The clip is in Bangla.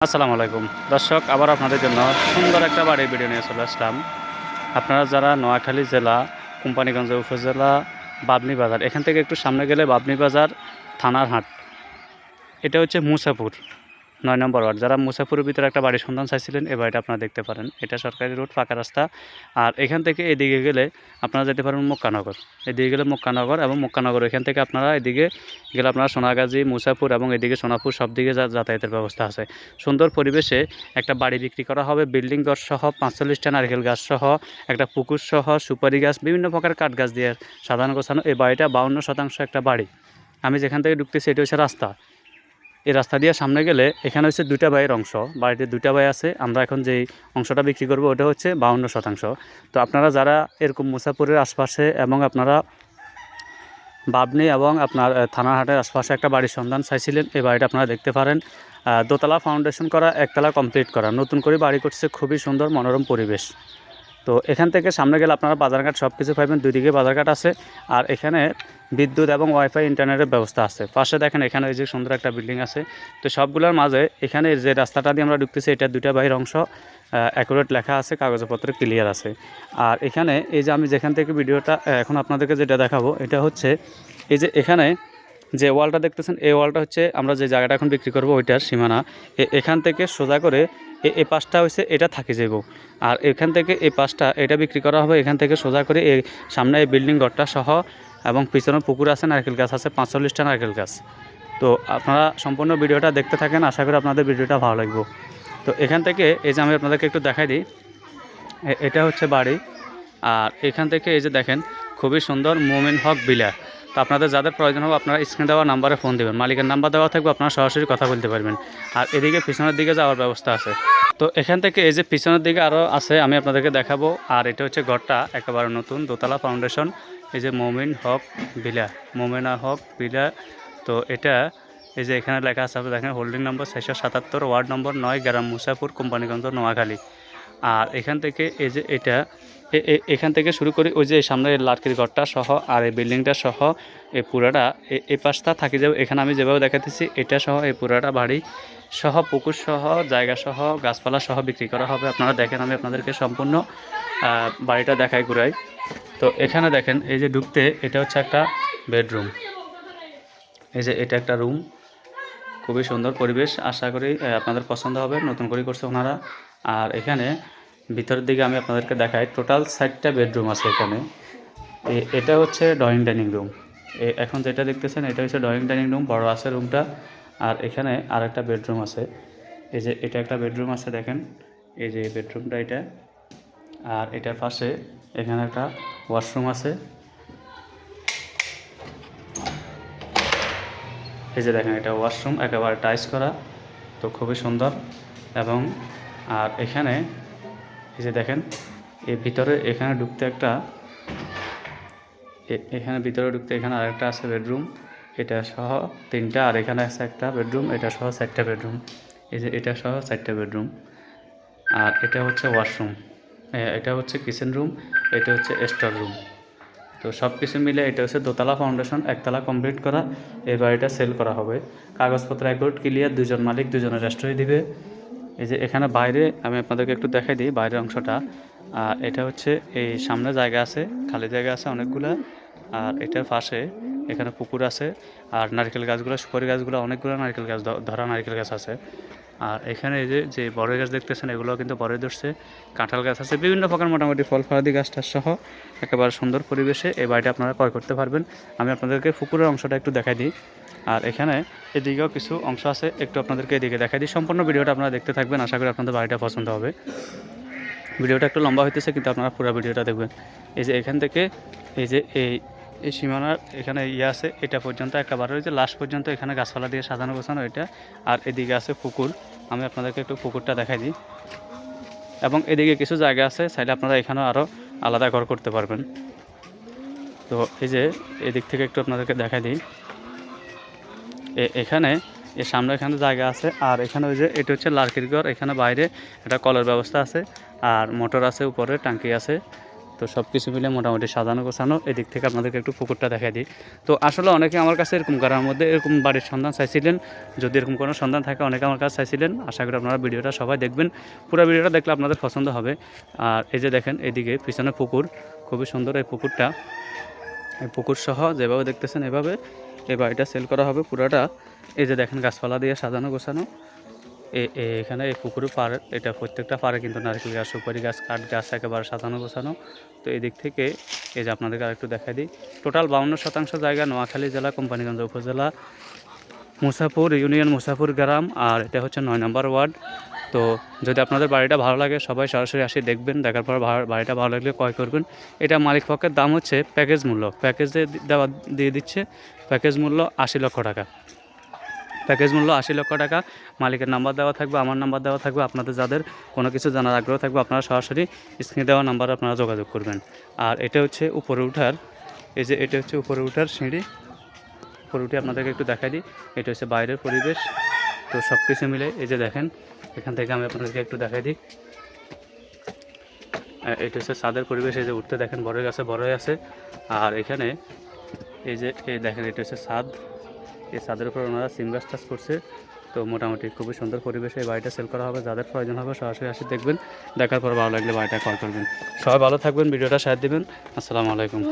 আসসালামু আলাইকুম দর্শক, আবার আপনাদের জন্য সুন্দর একটা বাড়ির ভিডিও নিয়ে চলে আসলাম। আপনারা যারা নোয়াখালী জেলা কোম্পানিগঞ্জ উপজেলা বাবনি বাজার, এখান থেকে একটু সামনে গেলে বাবনি বাজার থানার হাট, এটা হচ্ছে মুসাপুর ৯ নম্বর ওয়ার্ড। যারা মুসাপুরের ভিতরে একটা বাড়ির সন্ধান চাইছিলেন, এই বাড়িটা আপনারা দেখতে পারেন। এটা সরকারি রোড, পাকা রাস্তা। আর এখান থেকে এদিকে গেলে আপনারা যেতে পারেন মক্কানগর। এদিকে গেলে মক্কানগর, এবং মক্কানগর এখান থেকে আপনারা এদিকে গেলে আপনারা সোনাগাজী, মুসাপুর এবং এদিকে সোনাপুর সব দিকে যাতায়াতের ব্যবস্থা আছে। সুন্দর পরিবেশে একটা বাড়ি বিক্রি করা হবে, বিল্ডিং ঘর সহ ৪৫টা নারকেল গাছ সহ, একটা পুকুর সহ, সুপারি গাছ, বিভিন্ন প্রকার কাঠ গাছ দিয়ে সাজানো গোছানো। এই বাড়িটা ৫২% একটা বাড়ি। আমি যেখান থেকে ঢুকতেছি এটা হচ্ছে রাস্তা। এই রাস্তা দিয়ে সামনে গেলে এখানে হচ্ছে ২টা বাইয়ের অংশ, বাড়িতে ২টা বাই আছে। আমরা এখন যেই অংশটা বিক্রি করব ওটা হচ্ছে ৫২%। তো আপনারা যারা এরকম মুসাপুরের আশপাশে এবং আপনারা বাবনি এবং আপনার থানাহাটের আশপাশে একটা বাড়ির সন্ধান চাইছিলেন, এই বাড়িটা আপনারা দেখতে পারেন। দোতলা ফাউন্ডেশন করা, একতলা কমপ্লিট করা, নতুন করে বাড়ি করছে, খুবই সুন্দর মনোরম পরিবেশ। তো এখান থেকে সামনে গেলে আপনারা বাজারঘাট সব কিছু পাবেন, দুই দিকে বাজারঘাট আছে। আর এখানে বিদ্যুৎ এবং ওয়াইফাই ইন্টারনেটের ব্যবস্থা আছে। পাশে দেখেন এখানে এই যে সুন্দর একটা বিল্ডিং আছে। তো সবগুলোর মাঝে এখানে যে রাস্তাটা দিয়ে আমরা ঢুকতেছি, এটা ২টা বাহির অংশ, অ্যাকুরেট লেখা আছে, কাগজপত্র ক্লিয়ার আছে। আর এখানে এই যে আমি যেখান থেকে ভিডিওটা এখন আপনাদেরকে যেটা দেখাবো, এটা হচ্ছে এই যে এখানে যে ওয়ালটা দেখতেছেন, এই ওয়ালটা হচ্ছে আমরা যে জায়গাটা এখন বিক্রি করবো ওইটার সীমানা। এখান থেকে সোজা করে এই পাশটা হচ্ছে এটা থাকি যাব। আর এখান থেকে এই পাশটা এটা বিক্রি করা হবে। এখান থেকে সোজা করে এই সামনে এই বিল্ডিং ঘরটা সহ, এবং পিছনে পুকুর আছে, নারকেল গাছ আছে, ৪৫টা নারকেল গাছ। তো আপনারা সম্পূর্ণ ভিডিওটা দেখতে থাকেন, আশা করি আপনাদের ভিডিওটা ভালো লাগবে। তো এখান থেকে এই যে আমি আপনাদেরকে একটু দেখাই দিই, এটা হচ্ছে বাড়ি। আর এখান থেকে এই যে দেখেন খুবই সুন্দর মোমিন হক বিলা। তো আপনাদের যাদের প্রয়োজন হবে আপনারা স্ক্রিনে দেওয়া নাম্বারে ফোন দেবেন, মালিকের নাম্বার দেওয়া থাকবে, আপনারা সরাসরি কথা বলতে পারবেন। আর এদিকে পিছনের দিকে যাওয়ার ব্যবস্থা আছে। তো এখান থেকে এই যে পিছনের দিকে আরও আছে, আমি আপনাদেরকে দেখাবো। আর এটা হচ্ছে ঘরটা একেবারে নতুন, দোতলা ফাউন্ডেশন। এই যে মোমিন হক বিলা, মোমেনা হক বিলা। তো এটা এই যে এখানে লেখা আছে, আপনি দেখেন হোল্ডিং নম্বর ৬৭৭, ওয়ার্ড নম্বর ৯, গ্রাম মুসাপুর, কোম্পানিগঞ্জ, নোয়াখালী। আর এখান থেকে এই যে এটা এখান থেকে শুরু করি ওই যে সামনের লাটকির ঘরটা সহ, আর এই বিল্ডিংটা সহ এই পুরাটা এই পাশটা থাকি যাবে। এখানে আমি যেভাবে দেখাতেছি এটা সহ এই পুরাটা বাড়ি সহ, পুকুর সহ, জায়গা সহ, গাছপালা সহ বিক্রি করা হবে। আপনারা দেখেন, আমি আপনাদেরকে সম্পূর্ণ বাড়িটা দেখাই ঘুরাই। তো এখানে দেখেন এই যে ঢুকতে এটা হচ্ছে একটা বেডরুম। এই যে এটা একটা রুম, খুবই সুন্দর পরিবেশ, আশা করি আপনাদের পছন্দ হবে। নতুন করে করছে ওনারা। আর এখানে ভিতরের দিকে আমি আপনাদেরকে দেখাই, টোটাল 4টা বেডরুম আছে এখানে। এটা হচ্ছে ড্রয়িং ডাইনিং রুম। এখন যেটা দেখতেছেন এটা হচ্ছে ড্রয়িং ডাইনিং রুম, বড় আছে রুমটা। আর এখানে আরেকটা বেডরুম আছে, এই যে এটা একটা বেডরুম আছে দেখেন, এই যে বেডরুমটা এটা। আর এটার পাশে এখানে একটা ওয়াশরুম আছে, এই যে দেখেন এটা ওয়াশরুম, একেবারে টাইলস করা। তো খুবই সুন্দর। এবং আর এখানে এই যে দেখেন এর ভিতরে এখানে ঢুকতে একটা এখানে ভিতরে ঢুকতে এখানে আরেকটা আছে বেডরুম, এটা সহ 3টা। আর এখানে আছে একটা বেডরুম, এটা সহ 4টা বেডরুম। এই যে এটা সহ 4টা বেডরুম। আর এটা হচ্ছে ওয়াশরুম, এটা হচ্ছে কিচেন রুম, এটা হচ্ছে স্টোর রুম। তো সব কিছু মিলে এটা হচ্ছে দোতলা ফাউন্ডেশন, একতলা কমপ্লিট করা। এই বাড়িটা সেল করা হবে, কাগজপত্র অ্যাকাউন্ট ক্লিয়ার, 2জন মালিক 2জনের রেস্ট্রি দিবে। এই যে এখানে বাইরে আমি আপনাদেরকে একটু দেখাই দিই বাইরের অংশটা। এটা হচ্ছে এই সামনে জায়গা আছে, খালি জায়গা আছে অনেকগুলা। আর এটার পাশে এখানে পুকুর আছে। আর নারকেল গাছগুলো, সুপারি গাছগুলো, অনেকগুলো নারকেল গাছ, ধরা নারকেল গাছ আছে। আর এখানে এই যে বড় গাছ দেখতেছেন, এগুলো কিন্তু বড় ধরছে। কাঁঠাল গাছ আছে, বিভিন্ন প্রকার মোটামুটি ফল ফলাদি গাছটা সহ একেবারে সুন্দর পরিবেশে এই বাড়িটা আপনারা ক্রয় করতে পারবেন। আমি আপনাদেরকে পুকুরের অংশটা একটু দেখাই দিই। আর এখানে এদিকেও কিছু অংশ আছে, একটু আপনাদেরকে এদিকে দেখাই দিই। সম্পূর্ণ ভিডিওটা আপনারা দেখতে থাকবেন, আশা করি আপনাদের বাড়িটা পছন্দ হবে। ভিডিওটা একটু লম্বা হইতেছে, কিন্তু আপনারা পুরো ভিডিওটা দেখবেন। এই যে এখান থেকে এই যে এই সীমানার এখানে আছে, এটা পর্যন্ত একেবারে ওই যে লাস্ট পর্যন্ত এখানে গাছপালা দিয়ে সাজানো গোছানো এটা। আর এদিকে আছে পুকুর, আমি আপনাদেরকে একটু পুকুরটা দেখাই দিই। এবং এদিকে কিছু জায়গা আছে, চাইলে আপনারা এখানেও আরও আলাদা ঘর করতে পারবেন। তো এই যে এদিক থেকে একটু আপনাদেরকে দেখাই দিই, এখানে এর সামনে এখানে জায়গা আছে। আর এখানে ওই যে এটা হচ্ছে লার্কির ঘর, এখানে বাইরে একটা কলের ব্যবস্থা আছে, আর মোটর আছে, উপরে ট্যাঙ্কি আছে। তো তো সব কিছু মিলে মোটামুটি সাজানো গোছানো। এদিক থেকে আপনাদেরকে একটু পুকুরটা দেখাই দিই। তো আসলে অনেকে আমার কাছে এরকম গ্রামের মধ্যে এরকম বাড়ির সন্ধান চাইছিলেন, যদি এরকম কোনো সন্ধান থাকে অনেকে আমার কাছে চাইছিলেন। আশা করি আপনারা ভিডিওটা সবাই দেখবেন, পুরো ভিডিওটা দেখলে আপনাদের পছন্দ হবে। আর এই যে দেখেন এদিকে পিছনে পুকুর, খুবই সুন্দর এই পুকুরটা। এই পুকুর সহ যেভাবে দেখতেছেন এভাবে এই বাড়িটা সেল করা হবে পুরোটা। এই যে দেখেন গাছপালা দিয়ে সাজানো গোছানো। এখানে এই পুকুরের পাড়, এটা প্রত্যেকটা পাড়ে কিন্তু নারকেল গাছ, সুপারি গাছ, কাঠ গাছ একেবারে সাজানো গোছানো। তো এই দিক থেকে এই যে আপনাদেরকে আরেকটু দেখাই দিই, টোটাল 52% জায়গা নোয়াখালী জেলা, কোম্পানিগঞ্জ উপজেলা, মুসাপুর ইউনিয়ন, মুসাপুর গ্রাম, আর এটা হচ্ছে 9 নম্বর ওয়ার্ড। তো যদি আপনাদের বাড়িটা ভালো লাগে সবাই সরাসরি আসি দেখবেন, দেখার পর বাড়িটা ভালো লাগলে ক্রয় করবেন। এটা মালিক পক্ষের দাম হচ্ছে প্যাকেজ মূল্য, প্যাকেজে দিয়ে দিচ্ছে প্যাকেজ মূল্য 80 লক্ষ টাকা। প্যাকেজ মূল্য 80 লক্ষ টাকা। মালিকের নাম্বার দেওয়া থাকবে, আমার নাম্বার দেওয়া থাকবে। আপনাদের যাদের কোনো কিছু জানার আগ্রহ থাকবে আপনারা সরাসরি স্ক্রিনে দেওয়া নাম্বারে আপনারা যোগাযোগ করবেন। আর এটা হচ্ছে উপরে উঠার, এই যে এটা হচ্ছে উপরে উঠার সিঁড়ি। উপরে উঠে আপনাদেরকে একটু দেখাই দিই, এটা হচ্ছে বাইরের পরিবেশ। তো সব কিছু মিলে এই যে দেখেন, এখান থেকে আমি আপনাদেরকে একটু দেখাই দিই, এটা হচ্ছে ছাদের পরিবেশ। এই যে উঠতে দেখেন বড়ই গাছে বড়ই আছে। আর এখানে এই যে দেখেন এটা হচ্ছে ছাদ, এই ছাদের উপর ওনারা সিম গাছ চাষ করছে। তো মোটামুটি খুবই সুন্দর পরিবেশে এই বাড়িটা সেল করা হবে। যাদের প্রয়োজন হবে সরাসরি আসি দেখবেন, দেখার পর ভালো লাগলে বাড়িটা ক্রয় করবেন। সবাই ভালো থাকবেন, ভিডিওটা শেয়ার দিবেন। আসসালামু আলাইকুম।